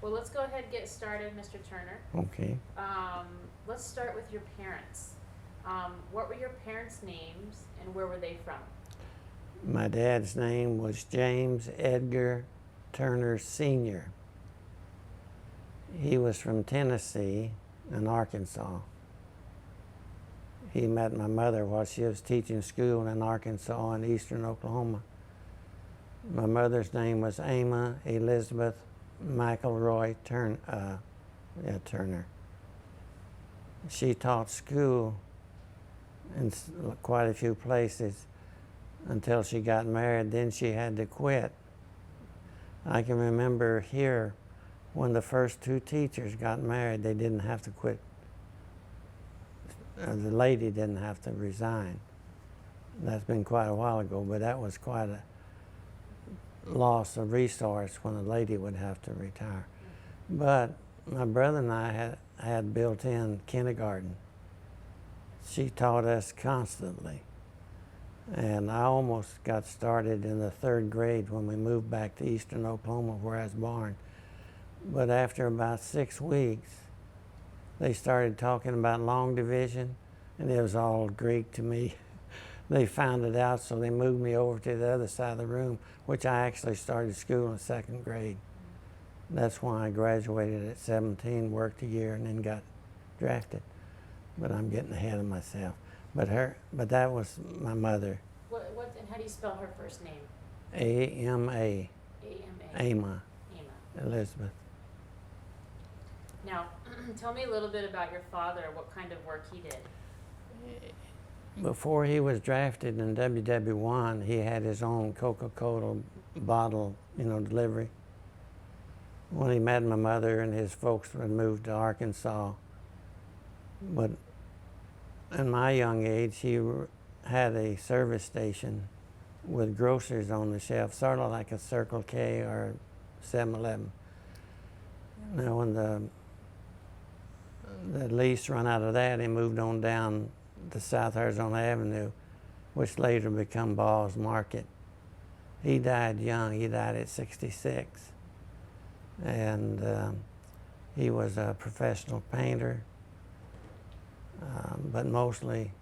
Well, let's go ahead and get started, Mr. Turner. Okay. Let's start with your parents. What were your parents' names and where were they from? My dad's name was James Edgar Turner Sr. He was from Tennessee and Arkansas. He met my mother while she was teaching school in Arkansas and eastern Oklahoma. My mother's name was Ama Elizabeth McElroy Turner. She taught school in quite a few places until she got married. Then she had to quit. I can remember here when the first two teachers got married, they didn't have to quit. The lady didn't have to resign. That's been quite a while ago, but that was quite a loss of resource when the lady would have to retire. But my brother and I had built-in kindergarten. She taught us constantly. And I almost got started in the 3rd grade when we moved back to eastern Oklahoma where I was born. But after about 6 weeks, they started talking about long division, and it was all Greek to me. They found it out, so they moved me over to the other side of the room, which I actually started school in 2nd grade. That's when I graduated at 17, worked a year, and then got drafted. But I'm getting ahead of myself. But that was my mother. What and how do you spell her first name? A-M-A. A-M-A. Ama. Ama. Elizabeth. Now, tell me a little bit about your father, what kind of work he did. Before he was drafted in WW1, he had his own Coca-Cola bottle, delivery. When he met my mother and his folks had moved to Arkansas. But in my young age, he had a service station with groceries on the shelf, sort of like a Circle K or 7-Eleven. Now, when the lease run out of that, he moved on down to South Arizona Avenue, which later became Ball's Market. He died young. He died at 66. And he was a professional painter, but mostly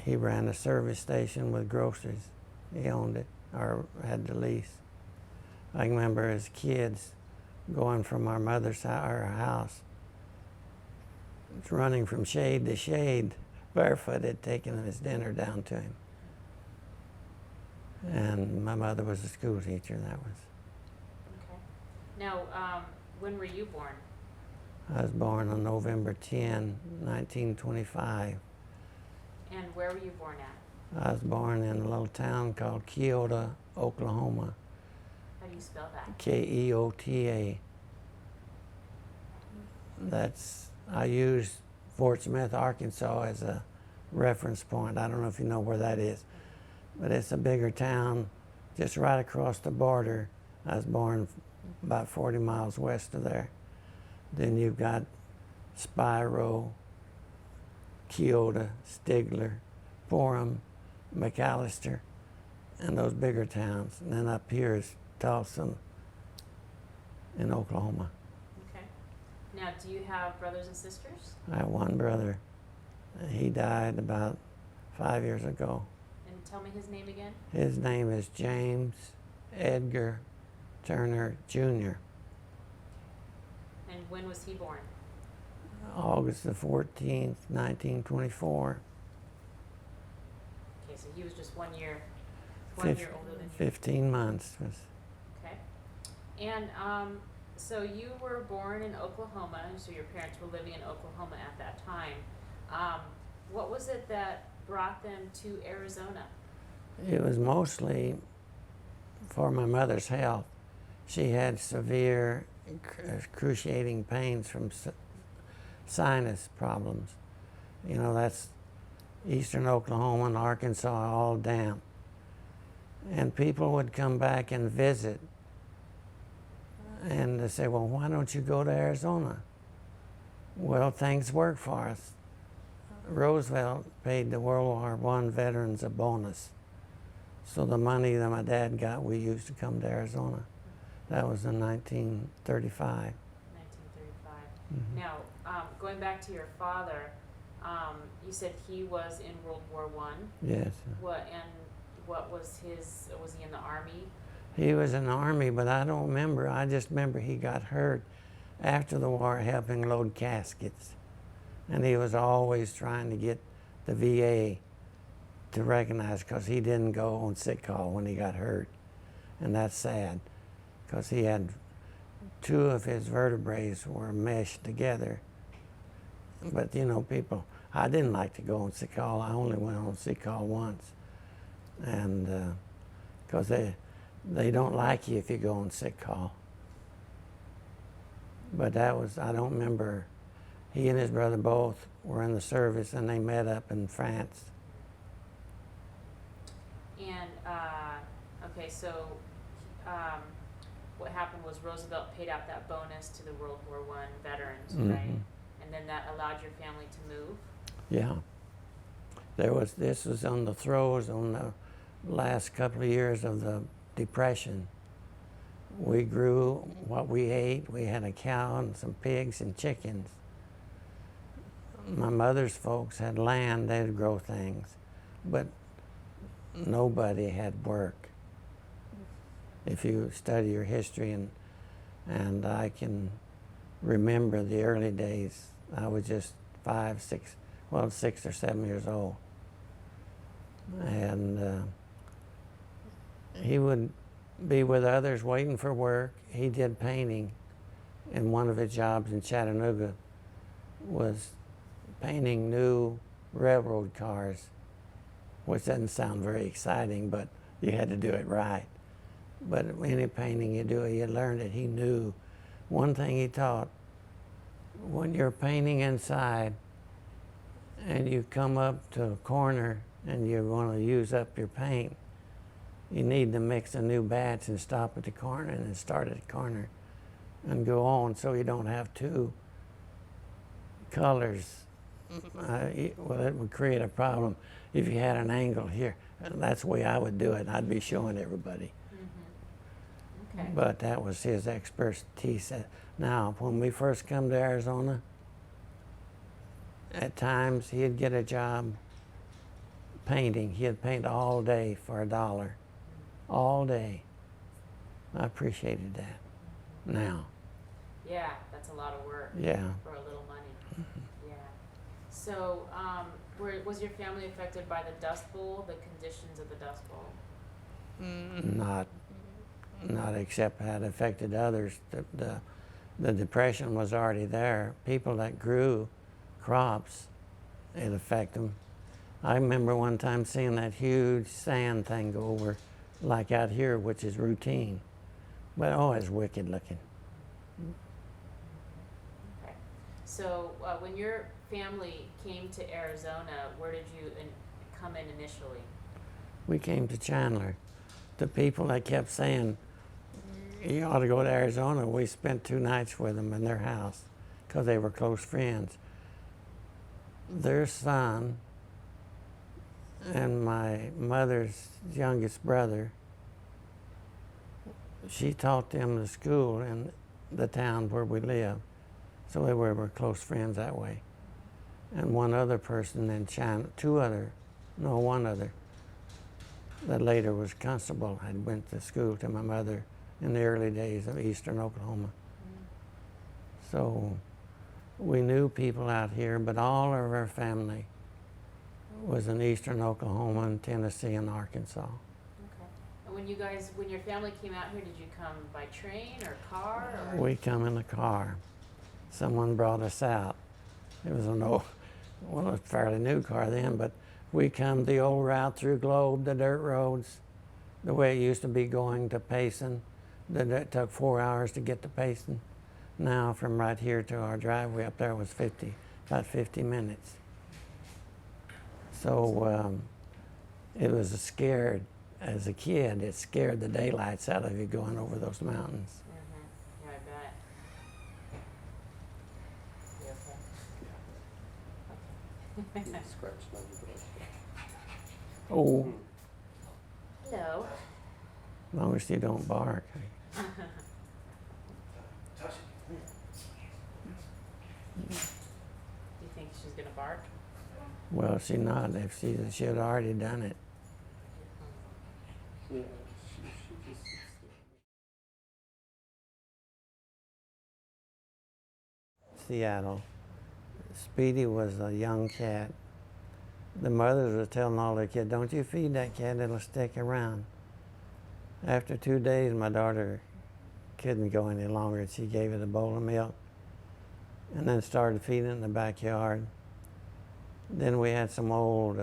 he ran a service station with groceries. He owned it or had the lease. I can remember as kids going from our mother's our house, running from shade to shade, barefooted, taking his dinner down to him. And my mother was a school teacher, that was. Okay. Now, when were you born? I was born on November 10, 1925. And where were you born at? I was born in a little town called Keota, Oklahoma. How do you spell that? Keota. I use Fort Smith, Arkansas as a reference point. I don't know if you know where that is, but it's a bigger town just right across the border. I was born about 40 miles west of there. Then you've got Spiro, Keota, Stigler, Forum, McAllister, and those bigger towns. And then up here is Tulsa in Oklahoma. Okay. Now, do you have brothers and sisters? I have one brother. He died about 5 years ago. And tell me his name again. His name is James Edgar Turner Jr. And when was he born? August the 14th, 1924. Okay, so he was just 1 year older than you. 15 months. Okay. And so you were born in Oklahoma, and so your parents were living in Oklahoma at that time. What was it that brought them to Arizona? It was mostly for my mother's health. She had severe excruciating pains from sinus problems. That's eastern Oklahoma and Arkansas, all damp. And people would come back and visit. And they say, well, why don't you go to Arizona? Well, things work for us. Roosevelt paid the World War I veterans a bonus. So the money that my dad got, we used to come to Arizona. That was in 1935. 1935. Mhm. Now, going back to your father, you said he was in World War I. Yes. What was was he in the Army? He was in the Army, but I don't remember. I just remember he got hurt after the war helping load caskets. And he was always trying to get the VA to recognize, because he didn't go on sick call when he got hurt. And that's sad, because he had 2 of his vertebrae were meshed together. But you know, people, I didn't like to go on sick call. I only went on sick call once. And because they don't like you if you go on sick call. But that was, I don't remember, he and his brother both were in the service, and they met up in France. And, okay, so what happened was Roosevelt paid out that bonus to the World War I veterans, right? And then that allowed your family to move? Yeah. This was on the throes, on the last couple of years of the Depression. We grew what we ate. We had a cow and some pigs and chickens. My mother's folks had land, they'd grow things, but nobody had work. If you study your history, and I can remember the early days, I was just 6 or 7 years old. And he would be with others waiting for work. He did painting, and one of his jobs in Chattanooga was painting new railroad cars, which doesn't sound very exciting, but you had to do it right. But any painting you do, you learned it. He knew. One thing he taught, when you're painting inside and you come up to a corner and you want to use up your paint, you need to mix a new batch and stop at the corner and then start at the corner and go on, so you don't have 2 colors. Well, it would create a problem if you had an angle here. That's the way I would do it. I'd be showing everybody. Okay. But that was his expertise. Now, when we first come to Arizona, at times he'd get a job painting. He'd paint all day for $1. All day. I appreciated that. Now. Yeah, that's a lot of work. Yeah. For a little money. Yeah. So, was your family affected by the Dust Bowl, the conditions of the Dust Bowl? Not except had affected others. The Depression was already there. People that grew crops, it affected them. I remember one time seeing that huge sand thing go over, like out here, which is routine. But oh, it's wicked looking. Okay. So when your family came to Arizona, where did you come in initially? We came to Chandler. The people that kept saying, you ought to go to Arizona, we spent 2 nights with them in their house because they were close friends. Their son and my mother's youngest brother, she taught them the school in the town where we live. So we were close friends that way. And one other person in China, one other, that later was constable, had went to school to my mother in the early days of eastern Oklahoma. So we knew people out here, but all of our family was in eastern Oklahoma and Tennessee and Arkansas. Okay. And when your family came out here, did you come by train or car? Or? We come in a car. Someone brought us out. It was a fairly new car then, but we come the old route through Globe, the dirt roads, the way it used to be going to Payson. It took 4 hours to get to Payson. Now from right here to our driveway up there was about 50 minutes. So it was scared. As a kid, it scared the daylights out of you going over those mountains. Mm-hmm. Yeah, I bet. You okay? Oh, Hello. as long as you don't bark. Do you think she's gonna bark? Well, she not. If she had already done it. Yeah, she just sits there. Seattle. Speedy was a young cat. The mothers were telling all their kids, "Don't you feed that cat, it'll stick around." After 2 days, my daughter couldn't go any longer, and she gave it a bowl of milk and then started feeding it in the backyard. Then we had some old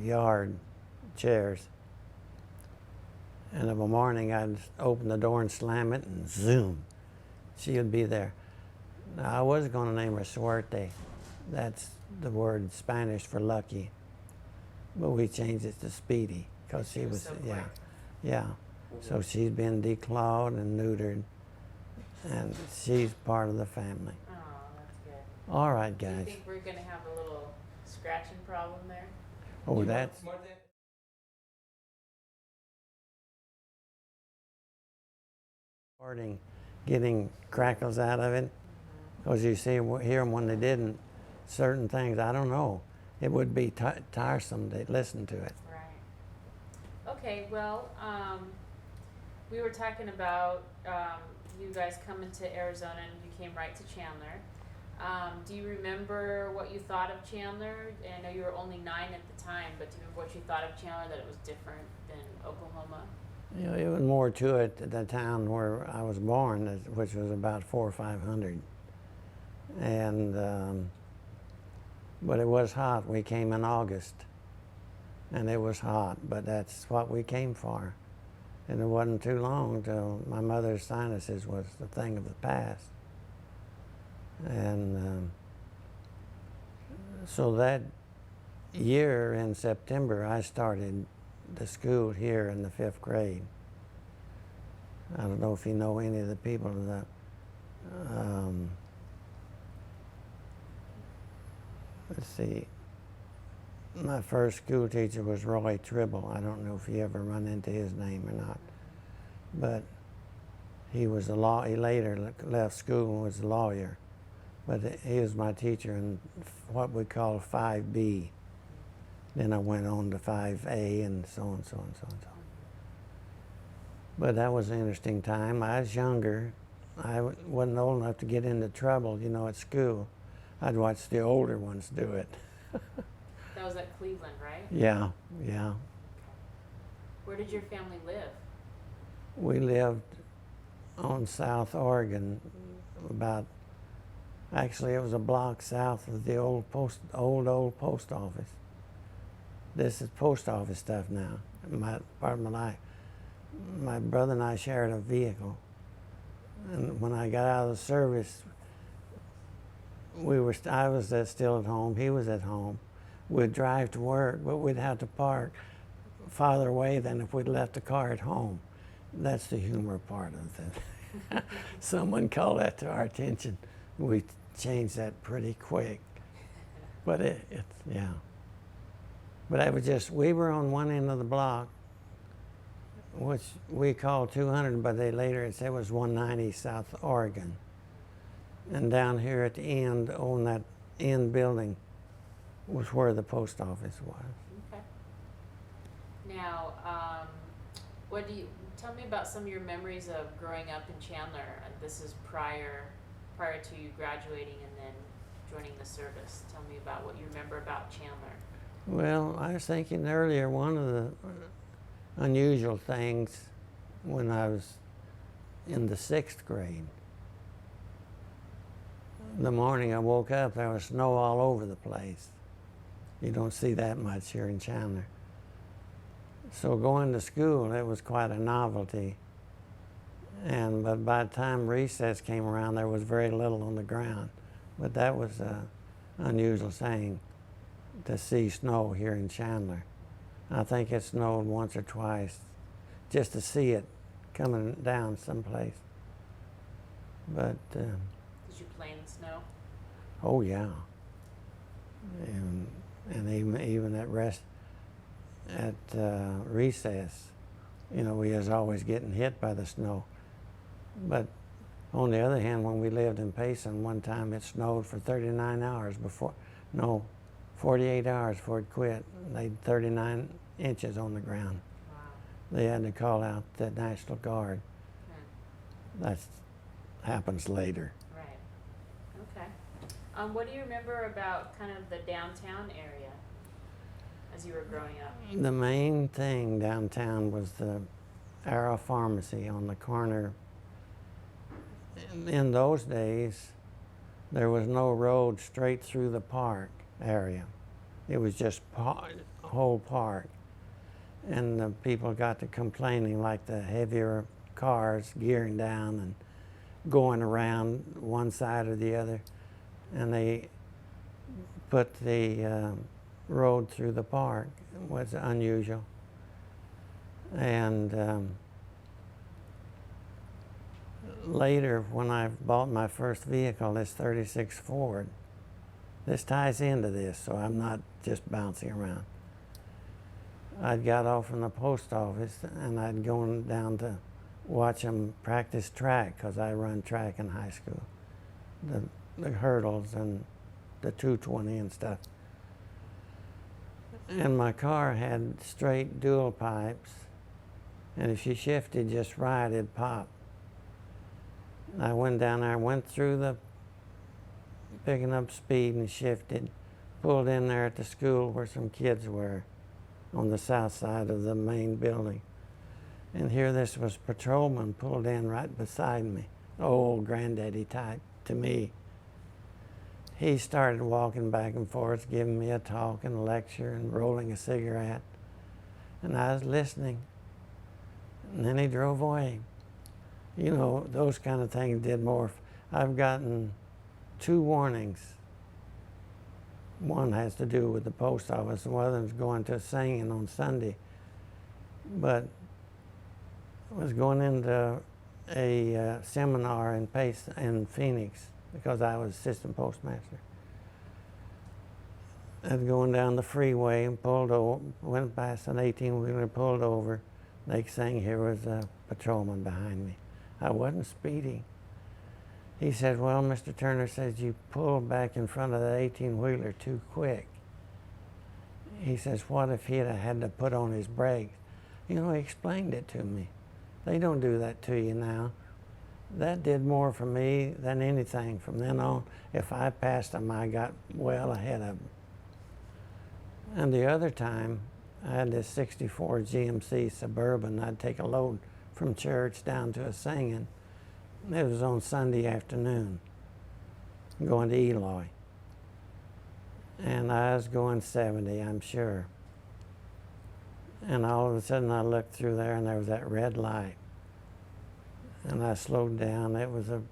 yard chairs. And of a morning, I'd open the door and slam it, and zoom, she would be there. Now, I was going to name her Suerte. That's the word Spanish for lucky. But we changed it to Speedy because she was, so yeah, quick. yeah. So she's been declawed and neutered, and she's part of the family. Oh, that's good. All right, Do you guys. think we're gonna have a little scratching problem there? Oh, that's recording, getting crackles out of it. Because you see, hear them when they didn't. Certain things, I don't know. It would be tiresome to listen to it. Right. Okay, well, we were talking about you guys coming to Arizona and you came right to Chandler. Do you remember what you thought of Chandler? I know you were only 9 at the time, but do you remember what you thought of Chandler, that it was different than Oklahoma? You know, it was more to it at the town where I was born, which was about 400 or 500. And, but it was hot. We came in August, and it was hot, but that's what we came for. And it wasn't too long till my mother's sinuses was the thing of the past. And so that year in September, I started the school here in the 5th grade. I don't know if you know any of the people that, let's see, my first school teacher was Roy Tribble. I don't know if you ever run into his name or not, but he was a law. He later left school and was a lawyer, but he was my teacher in what we call 5B. Then I went on to 5A and so on, so on, so on, so on. But that was an interesting time. I was younger. I wasn't old enough to get into trouble, you know, at school. I'd watch the older ones do it. That was at Cleveland, right? Yeah, yeah. Where did your family live? We lived on South Oregon, about, actually it was a block south of the old post office. This is post office stuff now. Part of my life. My brother and I shared a vehicle, and when I got out of the service, I was still at home. He was at home. We'd drive to work, but we'd have to park farther away than if we'd left the car at home. That's the humor part of it. Someone called that to our attention. We changed that pretty quick. But yeah. But I was just, we were on one end of the block, which we called 200, but later it said it was 190 South Oregon. And down here at the end, on that end building, was where the post office was. Okay. Now, tell me about some of your memories of growing up in Chandler. This is prior to you graduating and then joining the service. Tell me about what you remember about Chandler. Well, I was thinking earlier, one of the unusual things when I was in the 6th grade, the morning I woke up, there was snow all over the place. You don't see that much here in Chandler. So going to school, it was quite a novelty. But by the time recess came around, there was very little on the ground. But that was an unusual thing to see snow here in Chandler. I think it snowed once or twice, just to see it coming down someplace. But did you play in the snow? oh yeah, and even at recess, you know, we was always getting hit by the snow. But On the other hand, when we lived in Payson, one time it snowed for 39 hours before, no, 48 hours before it quit. They had 39 inches on the ground. Wow. They had to call out the National Guard. That happens later. Right. Okay. What do you remember about kind of the downtown area as you were growing up? The main thing downtown was the Arrow Pharmacy on the corner. In those days, there was no road straight through the park area. It was just whole park. And the people got to complaining, like the heavier cars gearing down and going around one side or the other. And they put the road through the park. It was unusual. And later, when I bought my first vehicle, this 36 Ford, this ties into this, so I'm not just bouncing around. I'd got off from the post office and I'd gone down to watch them practice track, because I run track in high school, the hurdles and the 220 and stuff. And my car had straight dual pipes, and if you shifted just right, it'd pop. I went down there, went through the picking up speed and shifted, pulled in there at the school where some kids were on the south side of the main building. And here this was patrolman pulled in right beside me, old granddaddy type to me. He started walking back and forth, giving me a talk and a lecture and rolling a cigarette. And I was listening. And then he drove away. You know, those kind of things did more. I've gotten 2 warnings. One has to do with the post office, and one of them's going to singing on Sunday. But I was going into a seminar in Phoenix because I was assistant postmaster. I was going down the freeway and pulled over, went past an 18-wheeler, pulled over. Next thing, here was a patrolman behind me. I wasn't speeding. He said, well, Mr. Turner says you pulled back in front of the 18-wheeler too quick. He says, what if he'd have had to put on his brakes? You know, he explained it to me. They don't do that to you now. That did more for me than anything. From then on, if I passed them, I got well ahead of them. And the other time, I had this 64 GMC Suburban. I'd take a load from church down to a singing. It was on Sunday afternoon, going to Eloy. And I was going 70, I'm sure. And all of a sudden I looked through there and there was that red light. And I slowed down. It was a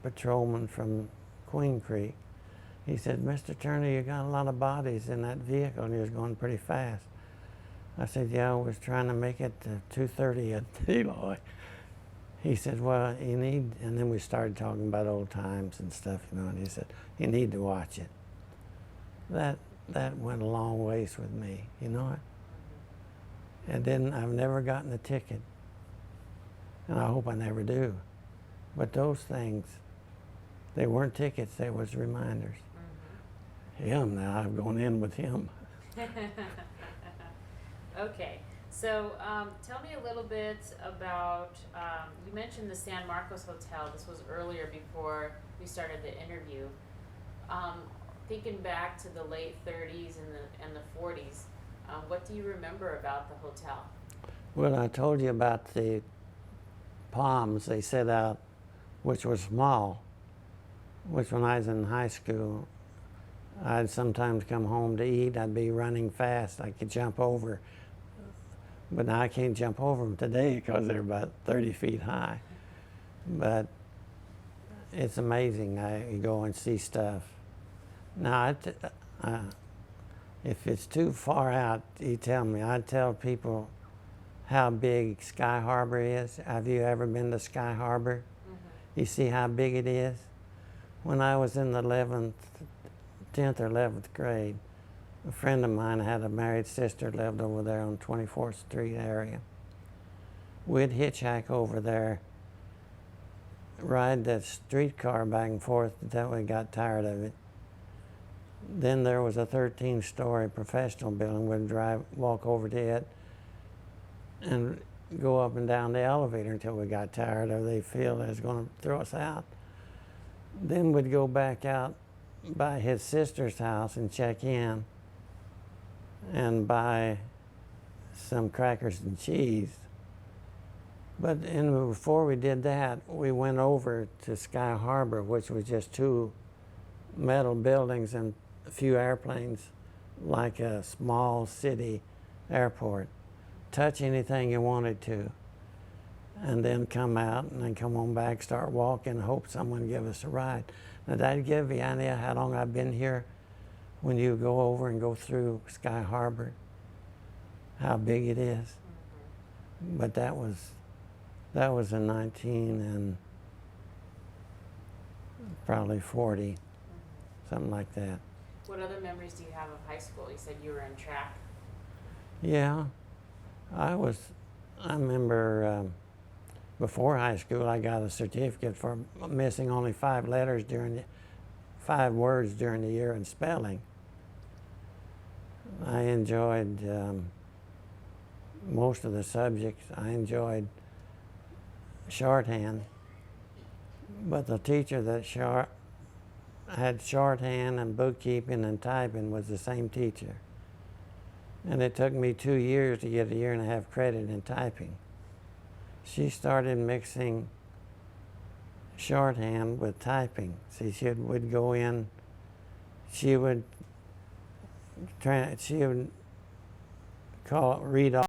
patrolman from Queen Creek. He said, Mr. Turner, you got a lot of bodies in that vehicle and you was going pretty fast. I said, yeah, I was trying to make it to 230 at Eloy. He said, well, you need, and then we started talking about old times and stuff, you know, and he said, you need to watch it. That went a long ways with me, you know it? And then I've never gotten a ticket, and I hope I never do. But those things, they weren't tickets, they was reminders. Him, now I'm going in with him. Okay, so tell me a little bit about, you mentioned the San Marcos Hotel. This was earlier before we started the interview. Thinking back to the late 30s and the 40s, what do you remember about the hotel? Well, I told you about the palms they set out, which were small, which when I was in high school, I'd sometimes come home to eat. I'd be running fast. I could jump over. But now I can't jump over them today because they're about 30 feet high. But it's amazing. You go and see stuff. Now, if it's too far out, you tell me. I tell people how big Sky Harbor is. Have you ever been to Sky Harbor? Mm-hmm. You see how big it is? When I was in the 10th or 11th grade, a friend of mine had a married sister lived over there on 24th Street area. We'd hitchhike over there ride that streetcar back and forth until we got tired of it. Then there was a 13-story professional building. We'd walk over to it and go up and down the elevator until we got tired of it. They feel they was going to throw us out. Then we'd go back out by his sister's house and check in and buy some crackers and cheese. But before we did that, we went over to Sky Harbor, which was just 2 metal buildings and a few airplanes, like a small city airport. Touch anything you wanted to, and then come out and then come on back, start walking, hope someone give us a ride. Now that'd give you an idea how long I've been here when you go over and go through Sky Harbor, how big it is. But that was in 19 and probably 40, something like that. What other memories do you have of high school? You said you were in track. Yeah, I remember before high school I got a certificate for missing only 5 words during the year in spelling. I enjoyed most of the subjects. I enjoyed shorthand, but the teacher that had shorthand and bookkeeping and typing was the same teacher. And it took me 2 years to get a 1.5 year credit in typing. She started mixing shorthand with typing. See, would go in, she would read off